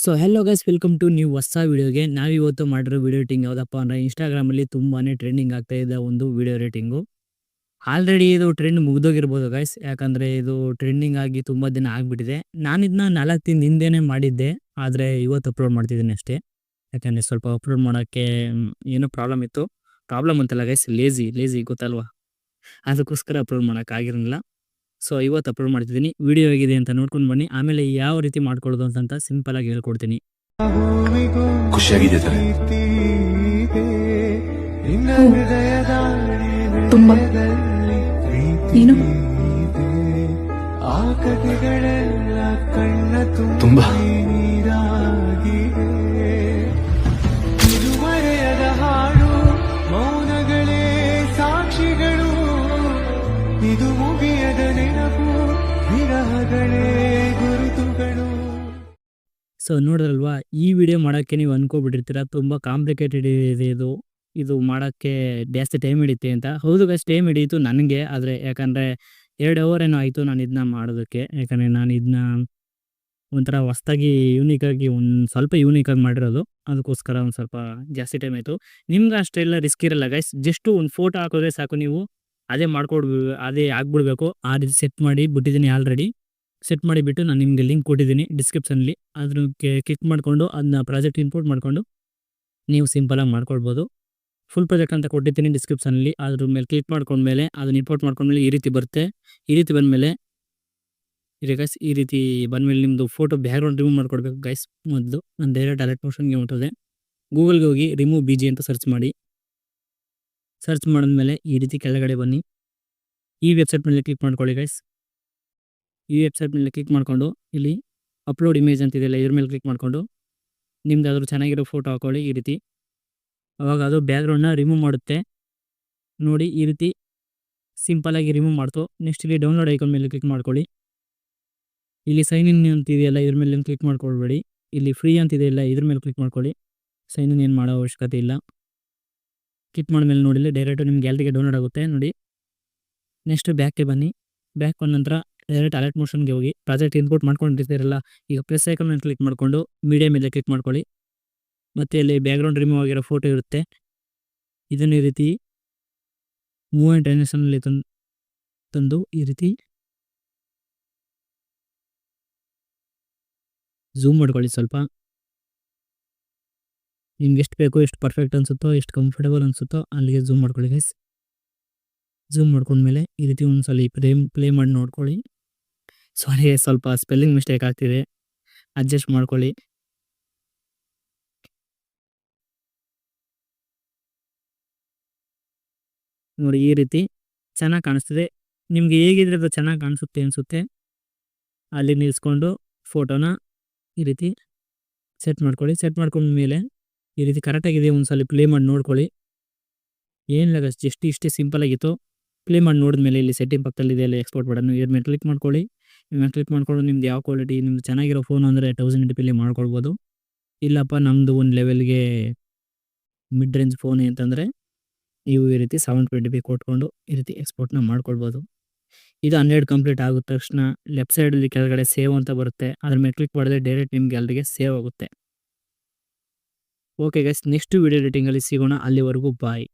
So hello guys, welcome to new ಹೊಸ ವಿಡಿಯೋಗೆ. ನಾವಿವತ್ತು ಮಾಡಿರೋ ವಿಡಿಯೋ ರೇಟಿಂಗ್ ಯಾವುದಪ್ಪ ಅಂದರೆ ಇನ್ಸ್ಟಾಗ್ರಾಮಲ್ಲಿ ತುಂಬಾ ಟ್ರೆಂಡಿಂಗ್ ಆಗ್ತಾ ಇದ್ದ ಒಂದು ವಿಡಿಯೋ ರೇಟಿಂಗು. ಆಲ್ರೆಡಿ ಇದು ಟ್ರೆಂಡ್ ಮುಗ್ದೋಗಿರ್ಬೋದು ಗೈಸ್, ಯಾಕಂದರೆ ಇದು ಟ್ರೆಂಡಿಂಗ್ ಆಗಿ ತುಂಬ ದಿನ ಆಗಿಬಿಟ್ಟಿದೆ. ನಾನು ಇದನ್ನ 4 ದಿನ ಹಿಂದೆನೇ ಮಾಡಿದ್ದೆ, ಆದರೆ ಇವತ್ತು ಅಪ್ಲೋಡ್ ಮಾಡ್ತಿದ್ದೀನಿ ಅಷ್ಟೇ. ಯಾಕಂದರೆ ಸ್ವಲ್ಪ ಅಪ್ಲೋಡ್ ಮಾಡೋಕ್ಕೆ ಏನೋ ಪ್ರಾಬ್ಲಮ್ ಇತ್ತು. ಪ್ರಾಬ್ಲಮ್ ಅಂತಲ್ಲ ಗೈಸ್, ಲೇಜಿ ಗೊತ್ತಲ್ವಾ, ಅದಕ್ಕೋಸ್ಕರ ಅಪ್ಲೋಡ್ ಮಾಡೋಕ್ಕಾಗಿರಲಿಲ್ಲ. ಸೊ ಇವತ್ತು ಅಪ್ಲೋಡ್ ಮಾಡ್ತಿದ್ದೀನಿ. ವಿಡಿಯೋ ಹೇಗಿದೆ ಅಂತ ನೋಡ್ಕೊಂಡು ಬನ್ನಿ, ಆಮೇಲೆ ಯಾವ ರೀತಿ ಮಾಡ್ಕೊಳ್ಳೋದು ಅಂತ ಸಿಂಪಲ್ ಆಗಿ ಹೇಳ್ಕೊಡ್ತೀನಿ. ಖುಷಿಯಾಗಿದೆ ತುಂಬಾ ಏನು ತುಂಬಾ ಹಾಡು ಮೌನಗಳೇ ಸಾಕ್ಷಿಗಳು, ಇದು ಮುಗಿಯದ ನೆನಪು ವಿರಹಗಳೇ ಗುರುತುಗಳು. ಸೊ ನೋಡಿದ್ರಲ್ವಾ, ಈ ವಿಡಿಯೋ ಮಾಡೋಕ್ಕೆ ನೀವು ಅನ್ಕೋಬಿಟ್ಟಿರ್ತೀರ ತುಂಬ ಕಾಂಪ್ಲಿಕೇಟೆಡ್ ಇದೆ ಇದು ಮಾಡೋಕ್ಕೆ ಜಾಸ್ತಿ ಟೈಮ್ ಹಿಡಿಯುತ್ತೆ ಅಂತ. ಹೌದು ಗೈಸ್, ಟೈಮ್ ಹಿಡಿಯಿತು ನನಗೆ, ಆದರೆ ಯಾಕಂದರೆ 2 ಅವರ್ ಏನೋ ಆಯಿತು ನಾನು ಇದನ್ನ ಮಾಡೋದಕ್ಕೆ. ಯಾಕಂದರೆ ನಾನು ಇದನ್ನ ಒಂಥರ ಹೊಸ್ದಾಗಿ ಯೂನಿಕಾಗಿ ಸ್ವಲ್ಪ ಯೂನಿಕಾಗಿ ಮಾಡಿರೋದು, ಅದಕ್ಕೋಸ್ಕರ ಒಂದು ಸ್ವಲ್ಪ ಜಾಸ್ತಿ ಟೈಮ್ ಆಯಿತು. ನಿಮ್ಗೆ ಅಷ್ಟೆಲ್ಲ ರಿಸ್ಕ್ ಇರಲ್ಲ ಗೈಸ್, ಜಸ್ಟು ಒಂದು ಫೋಟೋ ಹಾಕೋದ್ರೆ ಸಾಕು, ನೀವು ಅದೇ ಆಗ್ಬಿಡ್ಬೇಕು. ಆ ರೀತಿ ಸೆಟ್ ಮಾಡಿ ಬಿಟ್ಟಿದ್ದೀನಿ ಆಲ್ರೆಡಿ. ಸೆಟ್ ಮಾಡಿಬಿಟ್ಟು ನಾನು ನಿಮಗೆ ಲಿಂಕ್ ಕೊಟ್ಟಿದ್ದೀನಿ ಡಿಸ್ಕ್ರಿಪ್ಷನಲ್ಲಿ, ಅದ್ರ ಕ್ಲಿಕ್ ಮಾಡಿಕೊಂಡು ಅದನ್ನ ಪ್ರಾಜೆಕ್ಟ್ ಇಂಪೋರ್ಟ್ ಮಾಡಿಕೊಂಡು ನೀವು ಸಿಂಪಲಾಗಿ ಮಾಡ್ಕೊಳ್ಬೋದು. ಫುಲ್ ಪ್ರಾಜೆಕ್ಟ್ ಅಂತ ಕೊಟ್ಟಿದ್ದೀನಿ ಡಿಸ್ಕ್ರಿಪ್ಷನಲ್ಲಿ, ಅದ್ರ ಮೇಲೆ ಕ್ಲಿಕ್ ಮಾಡ್ಕೊಂಡ್ಮೇಲೆ ಅದನ್ನ ಇಂಪೋರ್ಟ್ ಮಾಡ್ಕೊಂಡ್ಮೇಲೆ ಈ ರೀತಿ ಬರುತ್ತೆ. ಈ ರೀತಿ ಬಂದಮೇಲೆ ಗೈಸ್, ಈ ರೀತಿ ಬಂದಮೇಲೆ ನಿಮ್ಮದು ಫೋಟೋ ಬ್ಯಾಕ್ಗ್ರೌಂಡ್ ರಿಮೂವ್ ಮಾಡ್ಕೊಡ್ಬೇಕು ಗೈಸ್. ಮೊದಲು ನಾನು ಡೈರೆಕ್ಟ್ ಅಲರ್ಟ್ ಮೋಷನ್ಗೆ ಹೊಂಟೋದೆ. ಗೂಗಲ್ಗೆ ಹೋಗಿ ರಿಮೂವ್ BG ಅಂತ ಸರ್ಚ್ ಮಾಡಿ. ಸರ್ಚ್ ಮಾಡಿದ್ಮೇಲೆ ಈ ರೀತಿ ಕೆಳಗಡೆ ಬನ್ನಿ, ಈ ವೆಬ್ಸೈಟ್ ಮೇಲೆ ಕ್ಲಿಕ್ ಮಾಡ್ಕೊಳ್ಳಿ ಗೈಸ್. ಈ ವೆಬ್ಸೈಟ್ ಮೇಲೆ ಕ್ಲಿಕ್ ಮಾಡಿಕೊಂಡು ಇಲ್ಲಿ ಅಪ್ಲೋಡ್ ಇಮೇಜ್ ಅಂತಿದೆಯಲ್ಲ, ಇದ್ರ ಮೇಲೆ ಕ್ಲಿಕ್ ಮಾಡಿಕೊಂಡು ನಿಮ್ದು ಆದರೂ ಚೆನ್ನಾಗಿರೋ ಫೋಟೋ ಹಾಕೊಳ್ಳಿ ಈ ರೀತಿ. ಅವಾಗ ಅದು ಬ್ಯಾಕ್ಗ್ರೌಂಡ್ನ ರಿಮೂವ್ ಮಾಡುತ್ತೆ ನೋಡಿ. ಈ ರೀತಿ ಸಿಂಪಲಾಗಿ ರಿಮೂವ್ ಮಾಡ್ತು. ನೆಕ್ಸ್ಟ್ ಇಲ್ಲಿ ಡೌನ್ಲೋಡ್ ಐಕಾನ್ ಮೇಲೆ ಕ್ಲಿಕ್ ಮಾಡ್ಕೊಳ್ಳಿ. ಇಲ್ಲಿ ಸೈನ್ ಇನ್ ಅಂತಿದೆಯಲ್ಲ, ಇದ್ರ ಮೇಲೆ ಕ್ಲಿಕ್ ಮಾಡ್ಕೊಳ್ಬೇಡಿ. ಇಲ್ಲಿ ಫ್ರೀ ಅಂತಿದೆಯಲ್ಲ, ಇದ್ರ ಮೇಲೆ ಕ್ಲಿಕ್ ಮಾಡ್ಕೊಳ್ಳಿ. ಸೈನ್ ಇನ್ ಏನು ಮಾಡೋ ಅವಶ್ಯಕತೆ ಇಲ್ಲ. ಕ್ಲಿಕ್ ಮಾಡಿದ್ಮೇಲೆ ನೋಡಿ ಡೈರೆಕ್ಟು ನಿಮ್ಮ ಗ್ಯಾಲರಿಗೆ ಡೌನ್ಲೋಡ್ ಆಗುತ್ತೆ ನೋಡಿ. ನೆಕ್ಸ್ಟ್ ಬ್ಯಾಕ್ಗೆ ಬನ್ನಿ. ಬ್ಯಾಕ್ ಬಂದ ನಂತರ ಡೈರೆಕ್ಟ್ ಅಲರ್ಟ್ ಮೋಷನ್ಗೆ ಹೋಗಿ ಪ್ರಾಜೆಕ್ಟ್ ಇಂಪೋರ್ಟ್ ಮಾಡ್ಕೊಂಡಿರ್ತೀರಲ್ಲ, ಈಗ ಪ್ಲಸ್ ಐಕಾನ್ ಮೇಲೆ ಕ್ಲಿಕ್ ಮಾಡಿಕೊಂಡು ಮೀಡಿಯಾ ಮೇಲೆ ಕ್ಲಿಕ್ ಮಾಡ್ಕೊಳ್ಳಿ. ಮತ್ತು ಇಲ್ಲಿ ಬ್ಯಾಕ್ಗ್ರೌಂಡ್ ರಿಮೂವ್ ಆಗಿರೋ ಫೋಟೋ ಇರುತ್ತೆ, ಇದನ್ನು ಈ ರೀತಿ ಮೂವ್ ಆ್ಯಂಡ್ ಟ್ರಾನ್ಸಿಷನಲ್ಲಿ ತಂದು ಈ ರೀತಿ ಝೂಮ್ ಮಾಡ್ಕೊಳ್ಳಿ ಸ್ವಲ್ಪ. ನಿಮ್ಗೆ ಎಷ್ಟು ಬೇಕೋ, ಎಷ್ಟು ಪರ್ಫೆಕ್ಟ್ ಅನಿಸುತ್ತೋ, ಎಷ್ಟು ಕಂಫರ್ಟಬಲ್ ಅನಿಸುತ್ತೋ ಅಲ್ಲಿಗೆ ಝೂಮ್ ಮಾಡ್ಕೊಳ್ಳಿ ಗೈಸ್. ಝೂಮ್ ಮಾಡ್ಕೊಂಡ್ಮೇಲೆ ಈ ರೀತಿ ಒಂದು ಸಲ ಪ್ಲೇ ಮಾಡಿ ನೋಡ್ಕೊಳ್ಳಿ. ಸಾರಿ, ಸ್ವಲ್ಪ ಸ್ಪೆಲ್ಲಿಂಗ್ ಮಿಸ್ಟೇಕ್ ಆಗ್ತಿದೆ, ಅಡ್ಜಸ್ಟ್ ಮಾಡ್ಕೊಳ್ಳಿ. ನೋಡಿ ಈ ರೀತಿ ಚೆನ್ನಾಗಿ ಕಾಣಿಸ್ತಿದೆ. ನಿಮಗೆ ಹೇಗಿದ್ರೆ ಅದು ಚೆನ್ನಾಗಿ ಕಾಣಿಸುತ್ತೆ ಅನಿಸುತ್ತೆ ಅಲ್ಲಿ ನಿಲ್ಲಿಸ್ಕೊಂಡು ಫೋಟೋನ ಈ ರೀತಿ ಸೆಟ್ ಮಾಡ್ಕೊಳ್ಳಿ. ಸೆಟ್ ಮಾಡ್ಕೊಂಡ್ಮೇಲೆ ಈ ರೀತಿ ಕರೆಕ್ಟಾಗಿದೆ ಒಂದು ಸಲ ಪ್ಲೇ ಮಾಡಿ ನೋಡ್ಕೊಳ್ಳಿ. ಏನಿಲ್ಲ ಜಸ್ಟ್ ಇಷ್ಟೇ ಸಿಂಪಲ್ ಆಗಿತ್ತು. ಪ್ಲೇ ಮಾಡಿ ನೋಡಿದ್ಮೇಲೆ ಇಲ್ಲಿ ಸೆಟ್ಟಿಂಗ್ ಪಕ್ಕದಲ್ಲಿ ಇದೆ, ಅಲ್ಲಿ ಎಕ್ಸ್ಪೋರ್ಟ್ ಬಟನ್, ಇದ್ರ ಮೇಲೆ ಕ್ಲಿಕ್ ಮಾಡ್ಕೊಳ್ಳಿ. ಇವಾಗ ಕ್ಲಿಕ್ ಮಾಡ್ಕೊಂಡು ನಿಮ್ದು ಯಾವ ಕ್ವಾಲಿಟಿ, ನಿಮ್ದು ಚೆನ್ನಾಗಿರೋ ಫೋನ್ ಅಂದರೆ 1080p ಮಾಡ್ಕೊಳ್ಬೋದು. ಇಲ್ಲಪ್ಪ ನಮ್ಮದು ಒಂದು ಲೆವೆಲ್ಗೆ ಮಿಡ್ ರೇಂಜ್ ಫೋನ್ ಅಂತಂದರೆ ನೀವು ಈ ರೀತಿ 720p ಕೊಟ್ಕೊಂಡು ಈ ರೀತಿ ಎಕ್ಸ್ಪೋರ್ಟ್ನ ಮಾಡ್ಕೊಳ್ಬೋದು. ಇದು 100 ಕಂಪ್ಲೀಟ್ ಆಗುತ್ತೆ ತಕ್ಷಣ ಲೆಫ್ಟ್ ಸೈಡಲ್ಲಿ ಕೆಳಗಡೆ ಸೇವ್ ಅಂತ ಬರುತ್ತೆ, ಅದ್ರ ಮೇಲೆ ಕ್ಲಿಕ್ ಮಾಡಿದ್ರೆ ಡೈರೆಕ್ಟ್ ನಿಮ್ಮ ಗ್ಯಾಲರಿಗೆ ಸೇವ್ ಆಗುತ್ತೆ. ಓಕೆ ಗೈಸ್, ನೆಕ್ಸ್ಟ್ ವಿಡಿಯೋ ರೇಟಿಂಗಲ್ಲಿ ಸಿಗೋಣ. ಅಲ್ಲಿವರೆಗೂ ಬಾಯ್.